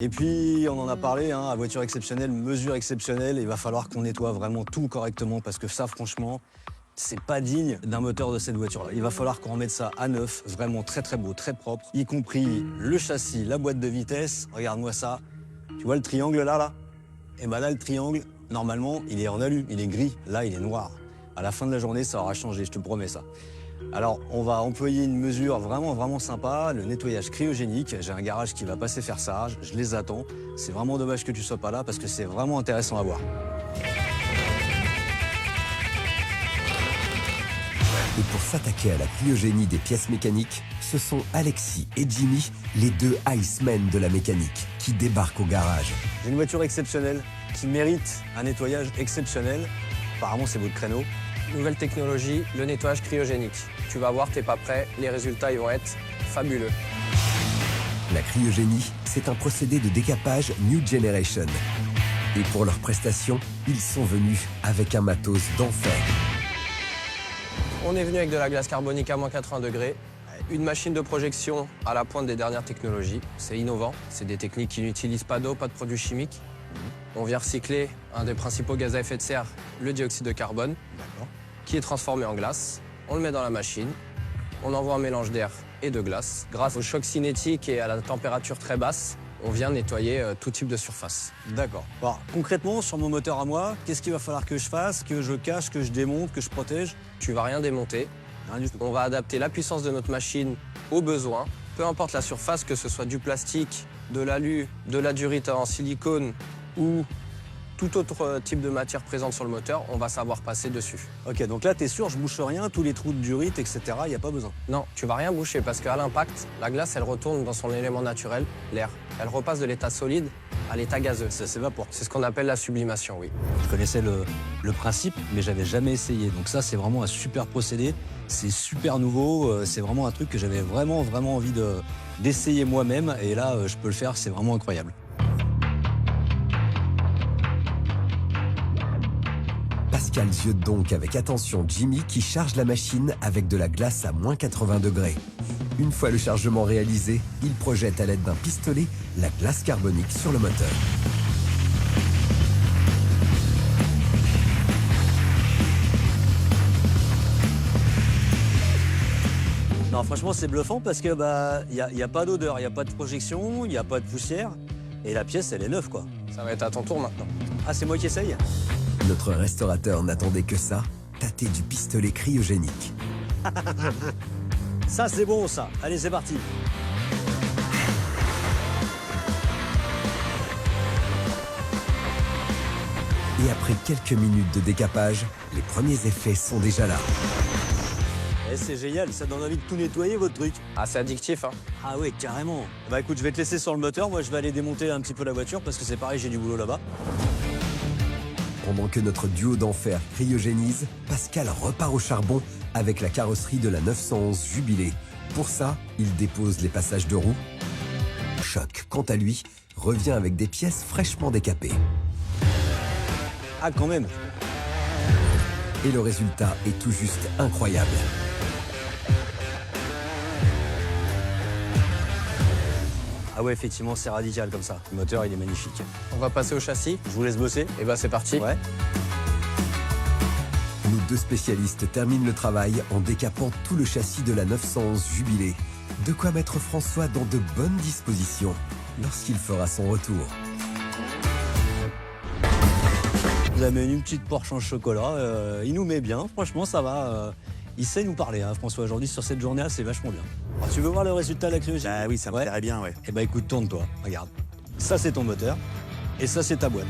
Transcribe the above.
Et puis, on en a parlé, hein, à voiture exceptionnelle, mesure exceptionnelle, il va falloir qu'on nettoie vraiment tout correctement parce que ça, franchement, c'est pas digne d'un moteur de cette voiture-là. Il va falloir qu'on remette ça à neuf, vraiment très très beau, très propre, y compris le châssis, la boîte de vitesse. Regarde-moi ça. Tu vois le triangle là? Et ben là, le triangle, normalement, il est en alu, il est gris. Là, il est noir. À la fin de la journée, ça aura changé, je te promets ça. Alors, on va employer une mesure vraiment sympa, le nettoyage cryogénique. J'ai un garage qui va passer faire ça, je les attends. C'est vraiment dommage que tu sois pas là parce que c'est vraiment intéressant à voir. Et pour s'attaquer à la cryogénie des pièces mécaniques, ce sont Alexis et Jimmy, les deux Icemen de la mécanique, qui débarquent au garage. J'ai une voiture exceptionnelle qui mérite un nettoyage exceptionnel. Apparemment, c'est votre créneau. Nouvelle technologie, le nettoyage cryogénique. Tu vas voir, t'es pas prêt, les résultats ils vont être fabuleux. La cryogénie, c'est un procédé de décapage New Generation. Et pour leurs prestations, ils sont venus avec un matos d'enfer. On est venu avec de la glace carbonique à moins 80 degrés, une machine de projection à la pointe des dernières technologies. C'est innovant, c'est des techniques qui n'utilisent pas d'eau, pas de produits chimiques. On vient recycler un des principaux gaz à effet de serre, le dioxyde de carbone, qui est transformé en glace. On le met dans la machine, on envoie un mélange d'air et de glace. Grâce au choc cinétique et à la température très basse, on vient nettoyer tout type de surface. D'accord. Alors, concrètement, sur mon moteur à moi, qu'est-ce qu'il va falloir que je fasse, que je cache, que je démonte, que je protège? Tu vas rien démonter. Rien du tout. On va adapter la puissance de notre machine aux besoins. Peu importe la surface, que ce soit du plastique, de l'alu, de la durite en silicone ou tout autre type de matière présente sur le moteur, on va savoir passer dessus. Ok, donc là, t'es sûr, je bouche rien, tous les trous de durite, etc., il n'y a pas besoin. Non, tu vas rien boucher parce qu'à l'impact, la glace, elle retourne dans son élément naturel, l'air. Elle repasse de l'état solide à l'état gazeux. Ça s'évapore. C'est ce qu'on appelle la sublimation, oui. Je connaissais le principe, mais j'avais jamais essayé. Donc ça, c'est vraiment un super procédé. C'est super nouveau. C'est vraiment un truc que j'avais vraiment envie d'essayer moi-même. Et là, je peux le faire. C'est vraiment incroyable. Pascal ziote donc avec attention Jimmy qui charge la machine avec de la glace à moins 80 degrés. Une fois le chargement réalisé, il projette à l'aide d'un pistolet la glace carbonique sur le moteur. Non, franchement, c'est bluffant parce que y a pas d'odeur, il n'y a pas de projection, il n'y a pas de poussière. Et la pièce, elle est neuve, quoi. Ça va être à ton tour maintenant. Ah, c'est moi qui essaye? Notre restaurateur n'attendait que ça, tâter du pistolet cryogénique. Ça, c'est bon, ça. Allez, c'est parti. Et après quelques minutes de décapage, les premiers effets sont déjà là. Eh, c'est génial, ça donne envie de tout nettoyer, votre truc. Ah, c'est addictif, hein. Ah ouais, carrément. Bah écoute, je vais te laisser sur le moteur. Moi, je vais aller démonter un petit peu la voiture parce que c'est pareil, j'ai du boulot là-bas. Pendant que notre duo d'enfer cryogénise, Pascal repart au charbon avec la carrosserie de la 911 Jubilé. Pour ça, il dépose les passages de roues. Choc, quant à lui, revient avec des pièces fraîchement décapées. Ah, quand même. Et le résultat est tout juste incroyable. Ah ouais, effectivement, c'est radical comme ça. Le moteur, il est magnifique. On va passer au châssis. Je vous laisse bosser. Et ben c'est parti. Ouais. Nos deux spécialistes terminent le travail en décapant tout le châssis de la 911 Jubilé. De quoi mettre François dans de bonnes dispositions lorsqu'il fera son retour. Vous avez une petite Porsche en chocolat. Il nous met bien. Franchement, ça va. Il sait nous parler, hein, François. Aujourd'hui, sur cette journée-là, c'est vachement bien. Alors, tu veux voir le résultat de la cryogénie? Ah oui, ça me plairait bien, ouais. Eh ben, écoute, tourne-toi. Regarde. Ça, c'est ton moteur. Et ça, c'est ta boîte.